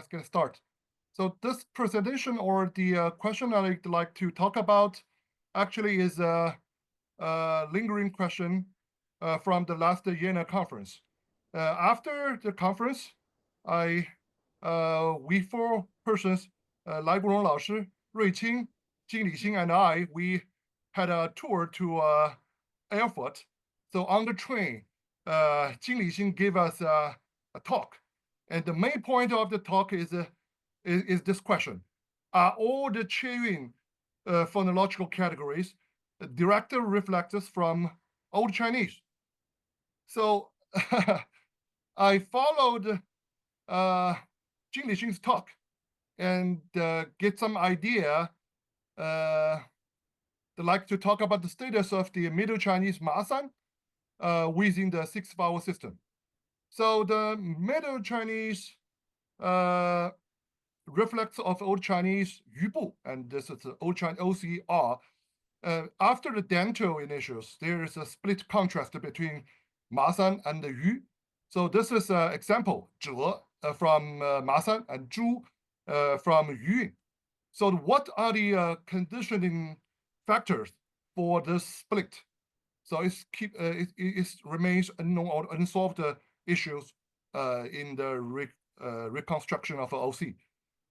let's get started. So this presentation or the question I'd like to talk about actually is a lingering question from the last Vienna conference. After the conference, we four persons, Lai Gurong 老师, Rui Qing, Jing Lixing, and I, we had a tour to Erfurt. So on the train, Jing Lixing gave us a talk. And the main point of the talk is this question. Are all the Qiyun phonological categories direct reflectors from Old Chinese? So I followed Jing Lixing's talk and get some idea. I'd like to talk about the status of the Middle Chinese Masan within the six-vowel system. So the Middle Chinese reflects of Old Chinese Yubu, and this is the Old Chinese OCR. After the dental initials, there is a split contrast between Masan and the Yu. So this is an example, 哲 from Masan and 朱 from Yu. So what are the conditioning factors for this split? So it remains unknown or unsolved issues in the reconstruction of OC.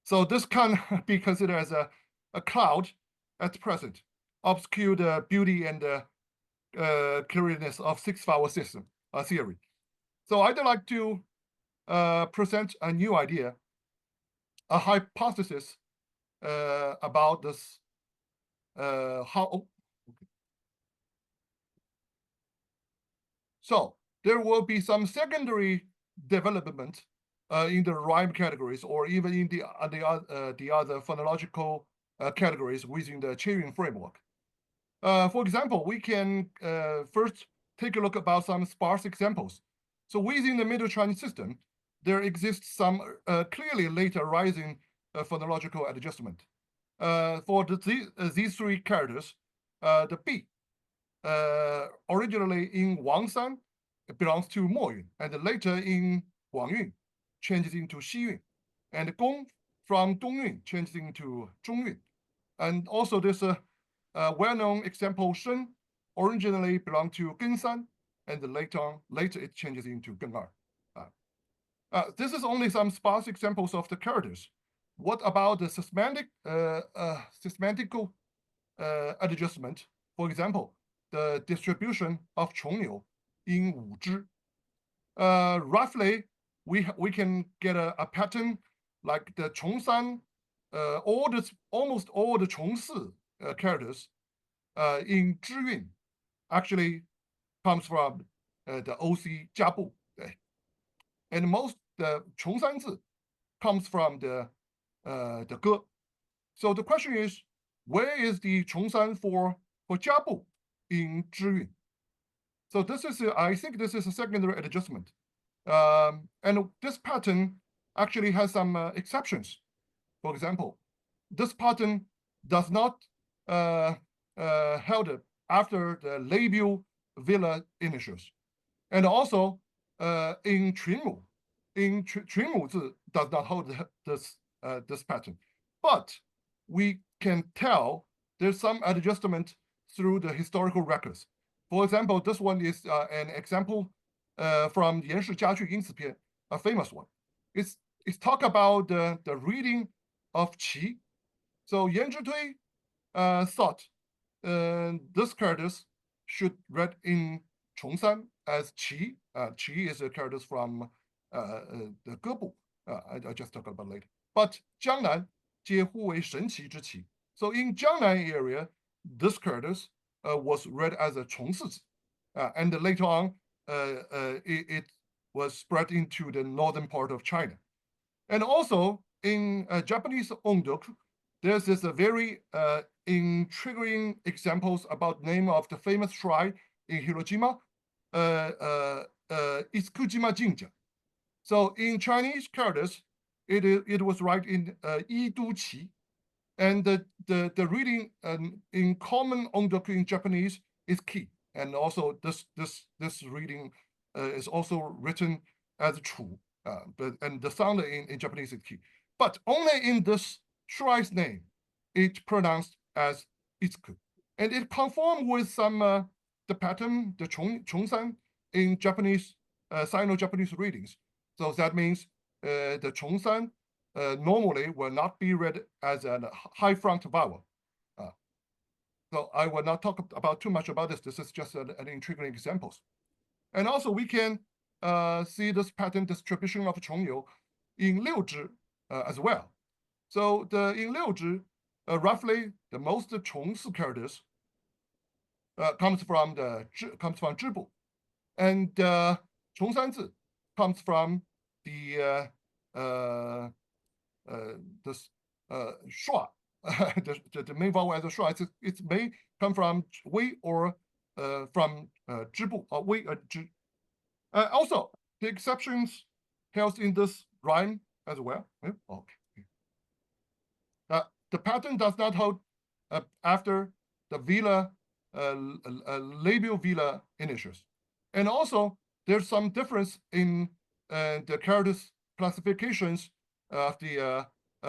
So this can be considered as a cloud at present, obscure the beauty and clearness of six-vowel system theory. So I'd like to present a new idea, a hypothesis about this, So there will be some secondary development in the rhyme categories, or even in the other phonological categories within the Qiyun framework. For example, we can first take a look about some sparse examples. So within the Middle Chinese system, there exists some clearly later rising phonological adjustment. For these three characters, the B, originally in Wangshan, it belongs to Moyun, and later in Guangyun, changes into Xiyun, and Gong from Dongyun changes into Zhongyun. And also this well-known example, Shen, originally belonged to Gensan, and later it changes into Gen'er. This is only some sparse examples of the characters. What about the systematical adjustment? For example, the distribution of Chongniu in Wuzhi. Roughly, we can get a pattern like the Chongshan, almost all the Chongsi characters in Zhiyun actually comes from the OC Jiabu. And most the Chongshan comes from the Ge. So the question is, where is the Chongshan for Jiabu in Zhiyun? So this is, I think this is a secondary adjustment. And this pattern actually has some exceptions. For example, this pattern does not held after the labial velar initials. And also in Chunmu, Chunmu does not hold this pattern. But we can tell there's some adjustment through the historical records. For example, this one is an example from 颜氏家具因此篇, a famous one. It's talk about the reading of qi. So Yan Zhitui thought this characters should read in Chongshan as qi. Qi is a characters from the Gebu. I just talk about later. But Jiangnan 皆互为神奇之奇. So in Jiangnan area, this characters was read as a 重四字, and later on, it was spread into the northern part of China. And also in Japanese ondoku, there's this very intriguing examples about name of the famous shrine in Hiroshima, Isukujima Jinja. So in Chinese characters, it was right in Yidu Qi. And the reading in common ondoku in Japanese is ki, and also this reading is also written as chu, and the sound in Japanese is ki. but only in this shrine name, it pronounced as Itzku. And it conforms with some the pattern, the Chongsan in Japanese, Sino-Japanese readings. So that means the Chongsan normally will not be read as a high front vowel. So I will not talk about too much about this. This is just an intriguing examples. And also we can see this pattern distribution of Chongyu in Liuzhi as well. So in Liuzhi, roughly the most Chongsi characters comes from Zhibu, and Chongsanzi comes from the Shua. the main vowel as a Shua. It may come from Wei or from Zhibu or Wei or Zhi. Also, the exceptions held in this rhyme as well. Okay. The pattern does not hold after the velar, labial velar initials. And also, there's some difference in the characters classifications of the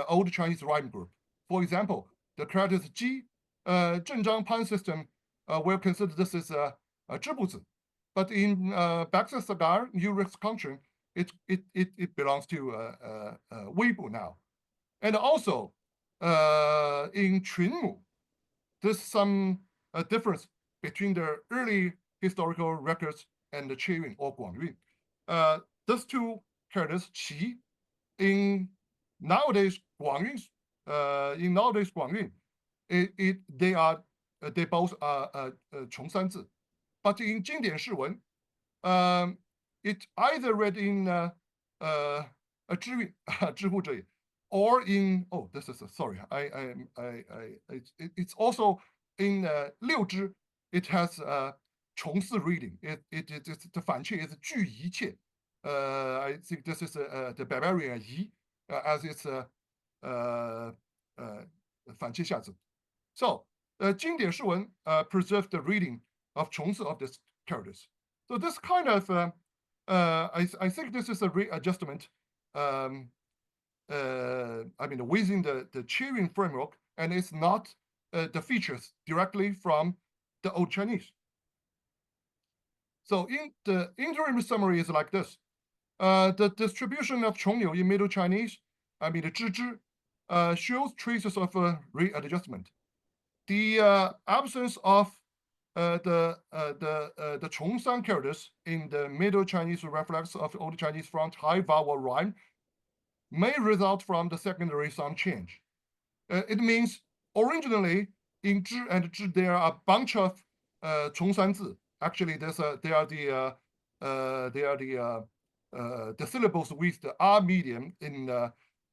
old Chinese rhyme group. For example, the characters Ji, Zhenzhang Pan system will consider this as a Zhibuzi. But in Baxter Sagar, new reconstruction, it belongs to Weibu now. And also, in Chunmu, there's some difference between the early historical records and the Qiyun or Guangyun. Those two characters, Qi, in nowadays Guangyun, they both are Chongsanzi. But in 经典释文, it either read in 知韵, 知乎者也, or in it's also in 六支, it has 重四 reading. It's the 反切 is 具一切. I think this is the barbarian 夷 as its 反切下字. So 经典释文 preserved the reading of 重四 of these characters. So this kind of I think this is a readjustment. I mean, within the Qiyun framework, and it's not the features directly from the Old Chinese. So in the interim summary is like this. The distribution of Chongyu in Middle Chinese, I mean the Zhi, shows traces of readjustment. The absence of the Chongsan characters in the Middle Chinese reflex of the Old Chinese front high vowel rhyme may result from the secondary sound change. It means originally in zhi and zhi there are a bunch of Chongsanzi. Actually, they are the syllables with the R medium in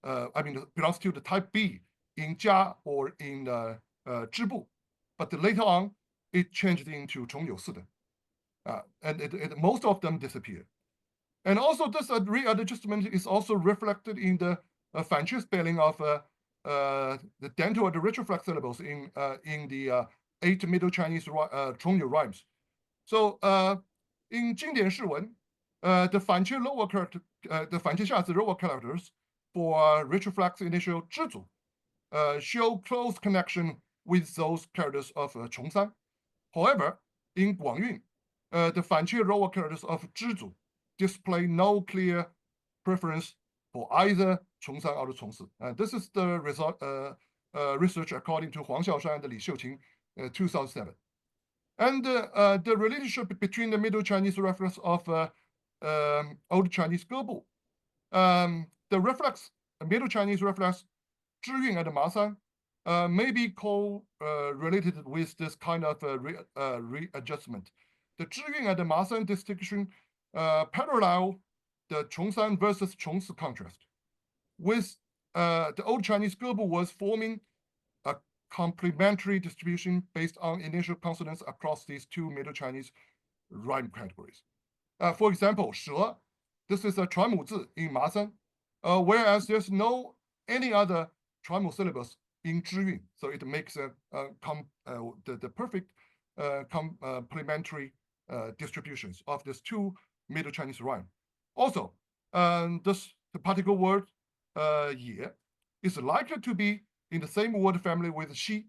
I mean belongs to the type B in Jia or in Zhibu, but later on it changed into 重有四的, and most of them disappeared. And also this readjustment is also reflected in the 反切 spelling of the dental and the retroflex syllables in the 8 Middle Chinese 重有 rhymes. So in 经典释文, the 反切 lower character, the 反切下字 lower characters for retroflex initial 知祖 show close connection with those characters of 重三. However, in 广韵, the 反切 lower characters of 知祖 display no clear preference for either 重三 or 重四. This is the result research according to Huang Xiaoshan and Li Xiuqing, 2007. And the relationship between the Middle Chinese reference of Old Chinese Gebu, the reflex, Middle Chinese reflex, 知韵 and Masan, may be related with this kind of readjustment. The 知韵 and the Masan distinction parallel the Chongsan versus Chongsi contrast. With the Old Chinese Gebu was forming a complementary distribution based on initial consonants across these two Middle Chinese rhyme categories. For example, 蛇, this is a 传母字 in Masan, whereas there's no any other 传母 syllables in 知韵, so it makes the perfect complementary distributions of these two Middle Chinese rhyme. Also, the particular word 也 is likely to be in the same word family with xi.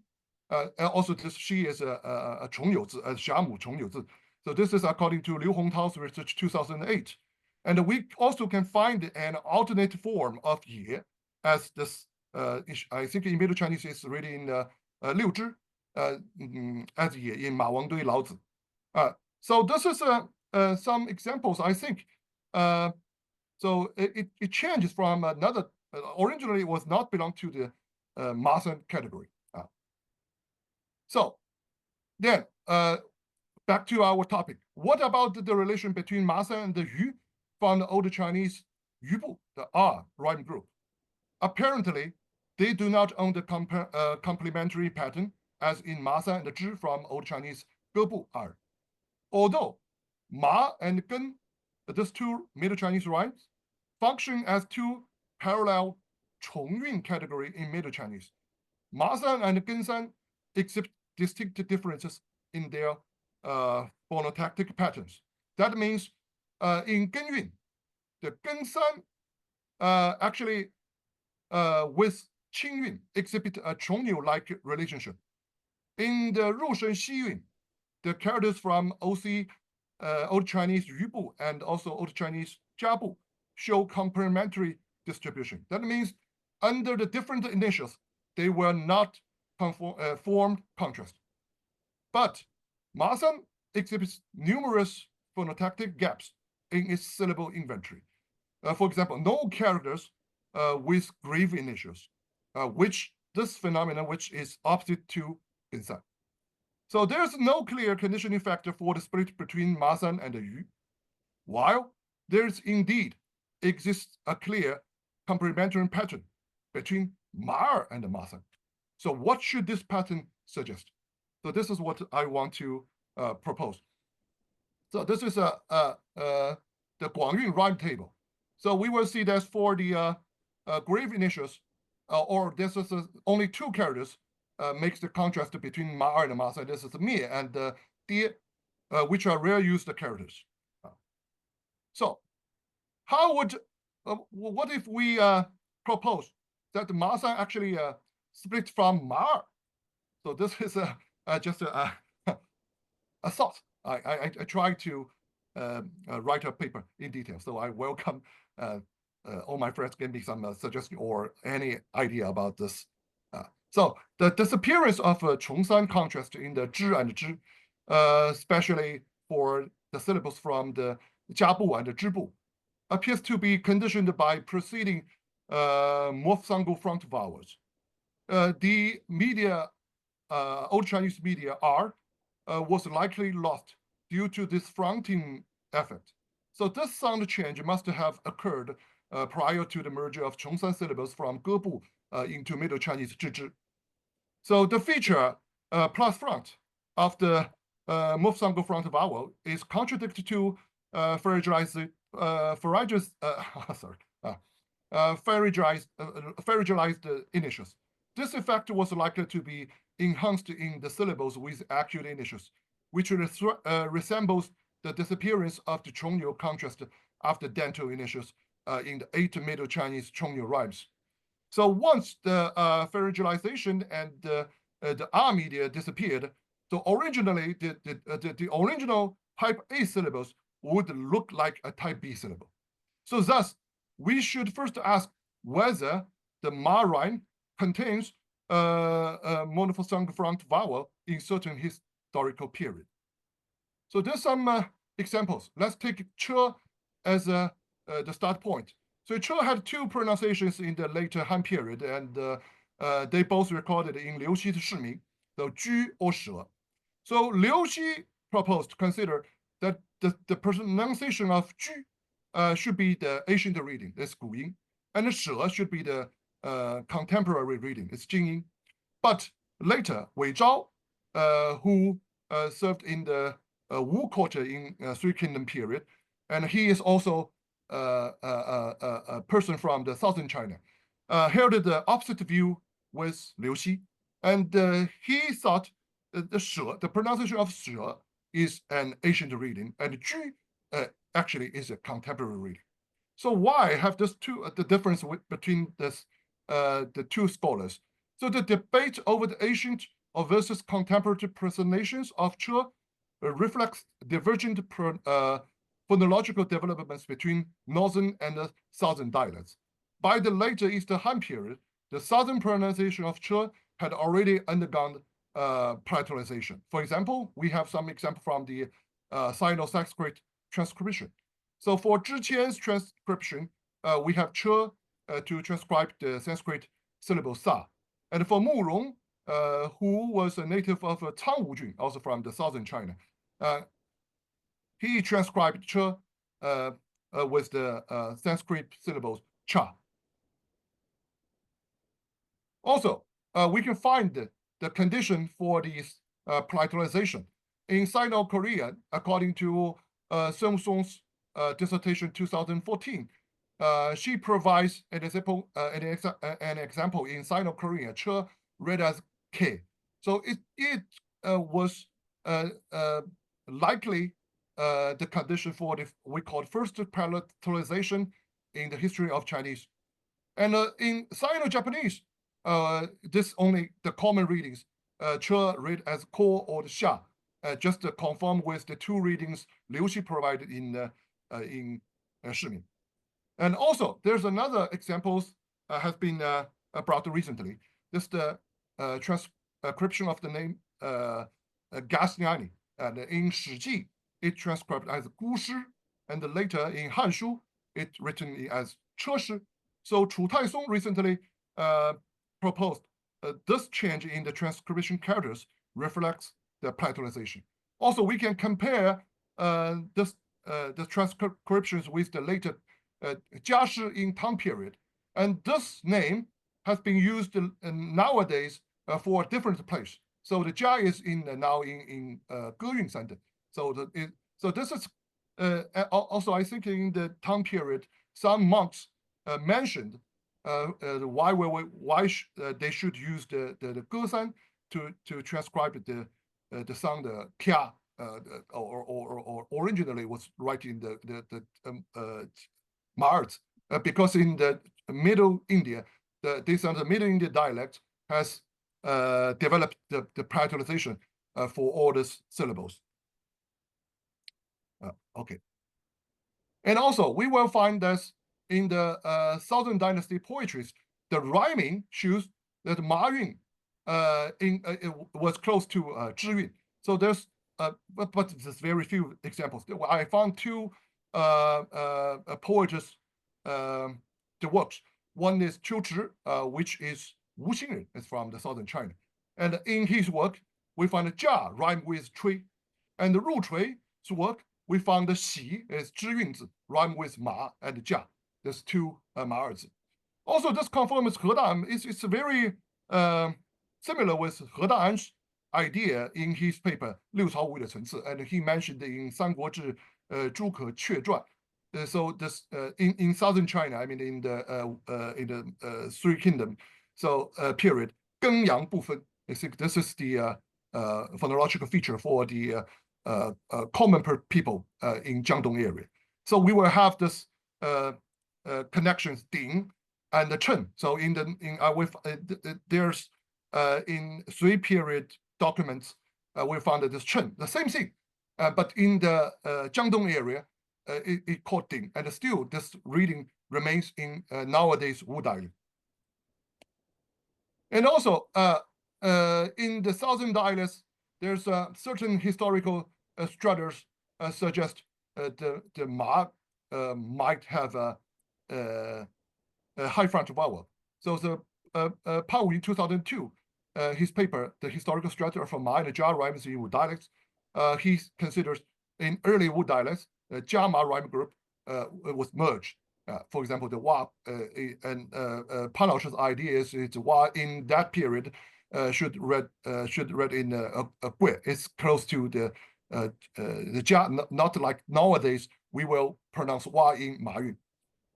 Also, this xi is a 重有字, a 甲母重有字. So this is according to Liu Hongtao's research 2008. And we also can find an alternate form of ye as this, I think in Middle Chinese is really in 六之, as ye in 马王堆老子. So this is some examples, I think. So it changes from another, originally it was not belong to the Masan category. So then back to our topic. What about the relation between Masan and the Yu from the Old Chinese Yubu, the R rhyme group? Apparently, they do not own the complementary pattern as in Masan and Zhi from Old Chinese Gebu R. Although Ma and Gen, these two Middle Chinese rhymes, function as two parallel 重韵 category in Middle Chinese. Masan and Gensan exhibit distinct differences in their phonotactic patterns. That means in Genyun, the Gensan actually with Qingyun exhibit a 重纽-like relationship. In the Rushen Xiyun, the characters from OC, Old Chinese Yubu, and also Old Chinese Jiabu show complementary distribution. That means under the different initials, they were not formed contrast. But Masan exhibits numerous phonotactic gaps in its syllable inventory. For example, no characters with grave initials, which this phenomenon which is opposite to Gensan. So there's no clear conditioning factor for the split between Masan and the Yu, while there's indeed exists a clear complementary pattern between Mar and Masan. So what should this pattern suggest? So this is what I want to propose. So this is the Guangyun rhyme table. So we will see that for the grave initials, or this is only two characters, makes the contrast between Ma and Masan. This is Mi and Di, which are rare used characters. So how would, what if we propose that Masan actually split from Ma? So this is just a thought. I try to write a paper in detail. So I welcome all my friends give me some suggestion or any idea about this. So the disappearance of Chongsan contrast in the zhi and zhi, especially for the syllables from the jiabu and the zhibu, appears to be conditioned by preceding morph-sangle front vowels. The media, Old Chinese media R, was likely lost due to this fronting effect. So this sound change must have occurred prior to the merger of Chongsan syllables from Gebu into Middle Chinese zhi. So the feature plus front of the morph-sangle front vowel is contradicted to pharyngized initials. This effect was likely to be enhanced in the syllables with acute initials, which resembles the disappearance of the 重纽 contrast after dental initials in the 8 Middle Chinese 重纽 rhymes. So once the pharyngization and the R media disappeared, so originally the original type A syllables would look like a type B syllable. So thus, we should first ask whether the Ma rhyme contains a monophthong front vowel in certain historical period. So there's some examples. Let's take che as the start point. So che had two pronunciations in the later Han period, and they both recorded in Liu Xi's Shiming, so ju or she. So Liu Xi proposed to consider that the pronunciation of ju should be the ancient reading, that's Guyin, and she should be the contemporary reading, it's Jingyin. But later, Wei Zhao, who served in the Wu court in Three Kingdom period, and he is also a person from the southern China, held the opposite view with Liu Xi, and he thought the pronunciation of she is an ancient reading, and ju actually is a contemporary reading. So why have this the difference between this the two scholars. So the debate over the ancient or versus contemporary pronunciations of Che reflects divergent phonological developments between northern and southern dialects. By the later Eastern Han period, the southern pronunciation of Che had already undergone palatalization. For example, we have some example from the Sino-Sanskrit transcription. So for Zhiqian's transcription, we have Che to transcribe the Sanskrit syllable sa. And for Mu Rong, who was a native of Cangwu Jun, also from the southern China, he transcribed Che with the Sanskrit syllables cha. Also, we can find the condition for this palatalization in Sino-Korean, according to Seung Song's dissertation 2014. She provides an example in Sino-Korean, Che read as K. So it was likely the condition for we call first palatalization in the history of Chinese. And in Sino-Japanese, this only the common readings, Che read as Ko or Xia, just to conform with the two readings Liu Xi provided in Shimin. And also, there's another examples has been brought recently. This the transcription of the name Gasniani, and in Shiji it transcribed as Gu Shi, and later in Hanshu it written as Che Shi. So Chu Taisong recently proposed this change in the transcription characters reflects the palatalization. Also, we can compare the transcriptions with the later Jiashi in Tang period, and this name has been used nowadays for a different place. So the Jia is now in Geyun Center. So this is also, I think, in the Tang period, some monks mentioned why they should use the Gesan to transcribe the sound Kia, or originally was writing the Mars, because in the Middle India, this Middle India dialect has developed the palatalization for all these syllables. Okay. And also, we will find that in the Southern Dynasty poetries, the rhyming shows that Ma Yun was close to Zhi Yun. So there's, but there's very few examples. I found two poets, the works. One is Qiu Zhi, which is Wu Xingren, is from the southern China. And in his work, we find Jia rhyme with Cui. And the Ru Cui's work, we found the Xi is Zhi Yunzi, rhyme with Ma and Jia. There's two Ma'erzi. Also, this conforms He Dan. It's very similar with He Dan's idea in his paper 六朝五的层次, and he mentioned in 三国志诸葛阙传. So this in southern China, I mean in the Three Kingdom, so period, 庚阳不分. I think this is the phonological feature for the common people in Jiangdong area. So we will have this connections Ding and the Chen. So there's in Sui period documents we found this Chen, the same thing, but in the Jiangdong area it called Ding, and still this reading remains in nowadays Wu dialect. And also in the southern dialects, there's certain historical structures suggest the Ma might have a high front vowel. So the Pao in 2002, his paper, The Historical Strata of Ma and Jia Rhymes in Wu Dialects, he considers in early Wu dialects, Jia Ma rhyme group was merged. For example, the Wa and Pan Lao's idea is Wa in that period should read in a Gui. It's close to the Jia, not like nowadays we will pronounce Wa in Ma Yun.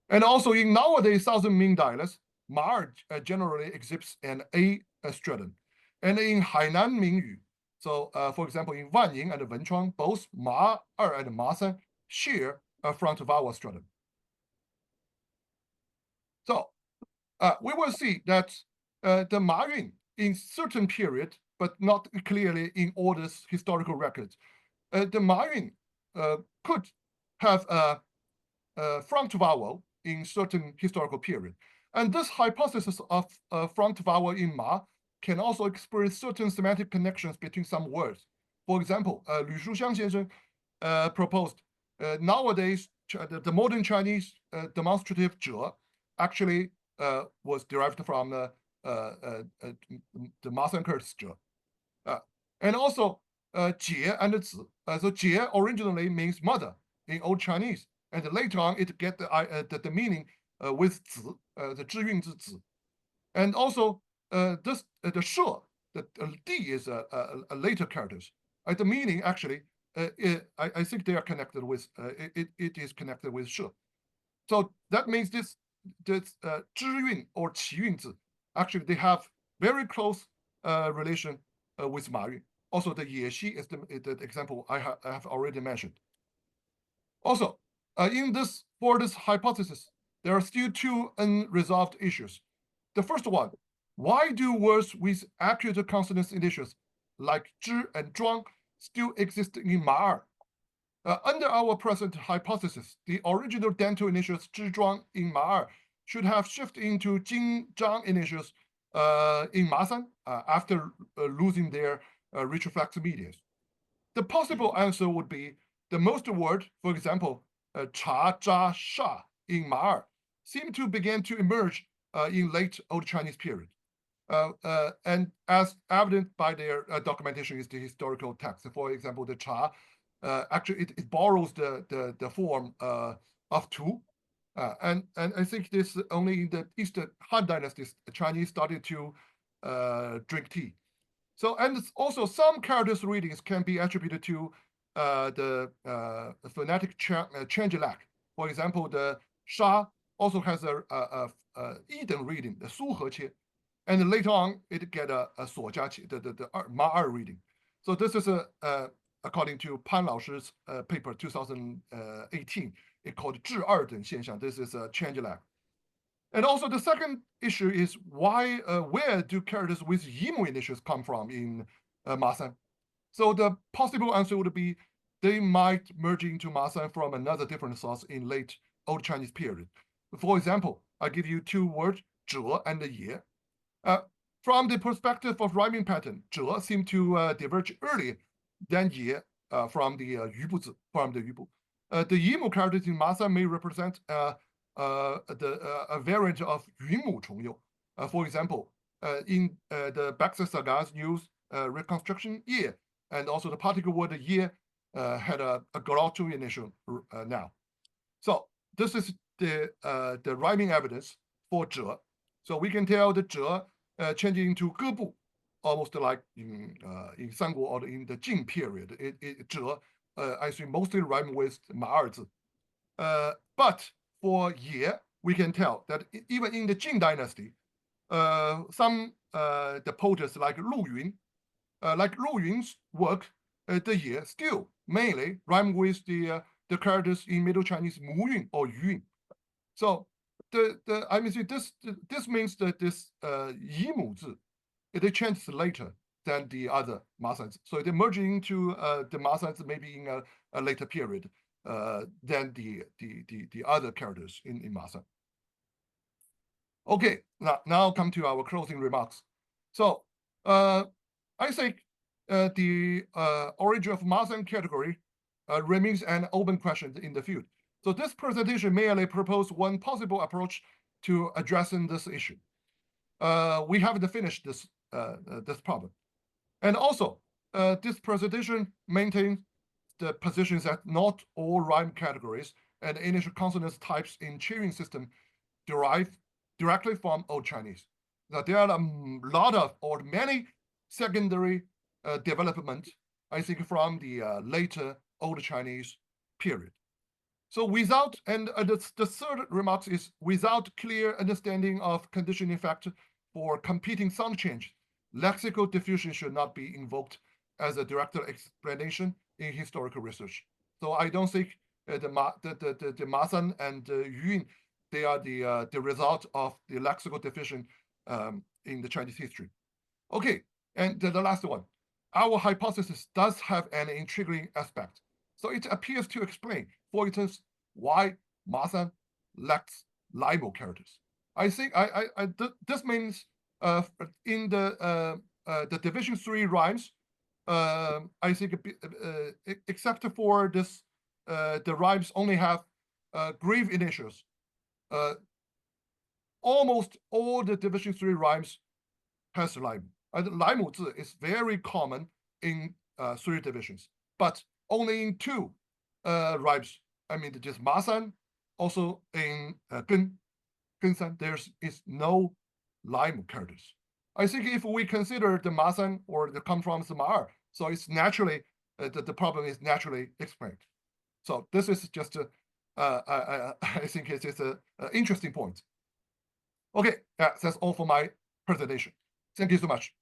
And also in nowadays Southern Ming dialects, Ma generally exhibits an A stratum. And in Hainan Mingyu, so for example, in Wanying and Wenchuang, both Ma Er and Ma San share a front vowel stratum. So we will see that the Ma Yun in certain period, but not clearly in all these historical records, the Ma Yun could have a front vowel in certain historical period. And this hypothesis of front vowel in Ma can also express certain semantic connections between some words. For example, Lü Shuxiang 先生 proposed nowadays the modern Chinese demonstrative 者 actually was derived from the Masan Curtis 者. And also 姐 and 子. So 姐 originally means mother in Old Chinese, and later on it get the meaning with 子, the 知韵之子. And also this the 社, the D is a later characters. The meaning actually I think they are connected with it is connected with 社. So that means this 知韵 or 起韵字 actually they have very close relation with Ma Yun. Also, the 也西 is the example I have already mentioned. Also, for this hypothesis, there are still two unresolved issues. The first one, why do words with acute consonant initials like 知 and 庄 still exist in Ma? Under our present hypothesis, the original dental initials 知 庄 in Ma should have shifted into 金 zhang initials in Ma san after losing their retroflex medias. The possible answer would be the most word, for example, cha, zha, sha in Ma seem to begin to emerge in late Old Chinese period. And as evident by their documentation is the historical text. For example, the cha, actually it borrows the form of tu. And I think this only in the Eastern Han Dynasty, the Chinese started to drink tea. So, and also some characters readings can be attributed to the phonetic change lag. For example, the sha also has a Eden reading, the su he qie, and later on it get a suo jia qie, the ma er reading. So this is according to Pan Laoshi's paper 2018, it called 智二等现象. This is a change lag. And also the second issue is where do characters with yimu initials come from in Masan? So the possible answer would be they might merge into Masan from another different source in late Old Chinese period. For example, I give you two words, 者 and 也. From the perspective of rhyming pattern, 者 seem to diverge earlier than 也 from the 语部字, from the 语部. The yimu characters in Masan may represent a variant of 云母重用. For example, in the Baxter sagas use reconstruction year, and also the particle word year had a glottal initial now. So this is the rhyming evidence for 者. So we can tell the 者 changing into 歌部, almost like in Sanguo or in the Jing period. 者 I think mostly rhyme with 马二字. But for 也, we can tell that even in the Jing dynasty, some the poets like Lu Yun's work, the 也 still mainly rhyme with the characters in Middle Chinese 母韵 or 语韵. So I mean this means that this 乙母字 it changes later than the other Masans. So it merging into the Masans maybe in a later period than the other characters in Masan. Okay, now come to our closing remarks. So I think the origin of Masan category remains an open question in the field. So this presentation merely proposed one possible approach to addressing this issue. We haven't finished this problem. And also, this presentation maintains the positions that not all rhyme categories and initial consonants types in cheering system derive directly from Old Chinese. That there are a lot of or many secondary development, I think, from the later Old Chinese period. So without, and the third remark is without clear understanding of conditioning factor for competing sound change, lexical diffusion should not be invoked as a direct explanation in historical research. So I don't think the Masan and Yun they are the result of the lexical division in the Chinese history. Okay, and the last one. Our hypothesis does have an intriguing aspect. So it appears to explain, for instance, why Masan lacks libo characters. I think this means in the division 3 rhymes, I think except for this, the rhymes only have grave initials. Almost all the division 3 rhymes has libo. And libo is very common in 3 divisions, but only in 2 rhymes. I mean, just Masan, also in Gensan, there is no libo characters. I think if we consider the Masan or the come from Samar, so it's naturally, the problem is naturally explained. So this is just, I think it is an interesting point. Okay, that's all for my presentation. Thank you so much.